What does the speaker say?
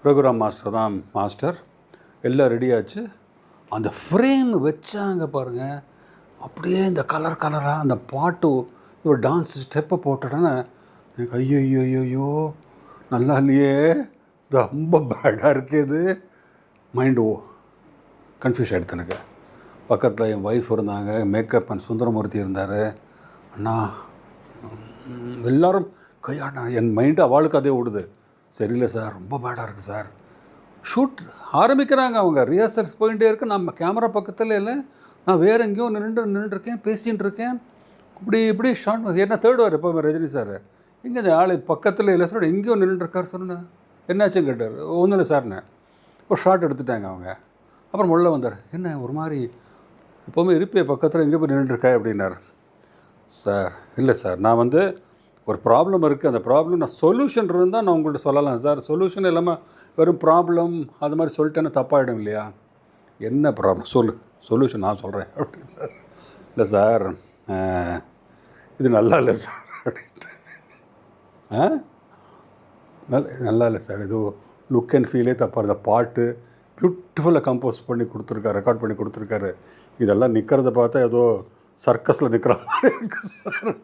Raghuram master தான் master. எல்லாம் ரெடியாச்சு. அந்த ஃப்ரேம் வச்சாங்க பாருங்கள், அப்படியே இந்த கலராக அந்த பாட்டு ஒரு டான்ஸ் ஸ்டெப்பை போட்டுட்டேன்னா எனக்கு ஐயோ நல்லா இல்லையே, இது ரொம்ப பேடாக இருக்குது. மைண்டு கன்ஃபியூஸ் ஆகிடுது எனக்கு. பக்கத்தில் என் ஒய்ஃப் இருந்தாங்க, மேக்கப் அண்ட் சுந்தரமூர்த்தி இருந்தார். அண்ணா எல்லோரும் கையாடினா என் மைண்டு அவளுக்கு அதே ஓடுது. சரியில்லை சார், ரொம்ப பேடாக இருக்குது சார். ஷூட் ஆரம்பிக்கிறாங்க, அவங்க ரிஹர்சல்ஸ் போயிட்டே இருக்கு. நம்ம கேமரா பக்கத்தில் இல்லை, நான் வேறு எங்கேயோ நின்றுருக்கேன், பேசிகிட்டு இருக்கேன். இப்படி ஷார்ட் என்ன தேர்ட் வார் எப்போவுமே ரஜினி சார் இங்கே இந்த ஆள் பக்கத்தில் இல்லை சார், எங்கேயோ நின்றுருக்கார். சொன்னேன் என்னாச்சுன்னு கேட்டார். ஒன்றும் இல்லை சார்ண்ணே. ஒரு ஷார்ட் எடுத்துட்டாங்க அவங்க. அப்புறம் உள்ள வந்தார். என்ன ஒரு மாதிரி எப்போவுமே இருப்பே பக்கத்தில் எங்கே போய் நின்றுருக்கா அப்படின்னார். சார் இல்லை சார், நான் ஒரு ப்ராப்ளம் இருக்குது, அந்த ப்ராப்ளம் நான் சொல்யூஷன் இருந்தால் நான் உங்கள்கிட்ட சொல்லலாம் சார். சொல்யூஷன் இல்லாமல் வெறும் ப்ராப்ளம் அது மாதிரி சொல்லிட்டேன்னு தப்பாகிடும் இல்லையா. என்ன ப்ராப்ளம் சொல்யூஷன் நான் சொல்கிறேன் அப்படின்னார். இல்லை சார், இது நல்லா இல்லை சார் அப்படின்ட்டு. நல்லா இல்லை சார், இது லுக் அண்ட் ஃபீலே தப்பாக இருந்த பாட்டு பியூட்டிஃபுல்லாக கம்போஸ் பண்ணி கொடுத்துருக்காரு, ரெக்கார்ட் பண்ணி கொடுத்துருக்காரு. இதெல்லாம் நிற்கிறத பார்த்தா ஏதோ சர்க்கஸில் நிற்கிற மாதிரி இருக்குது சார்.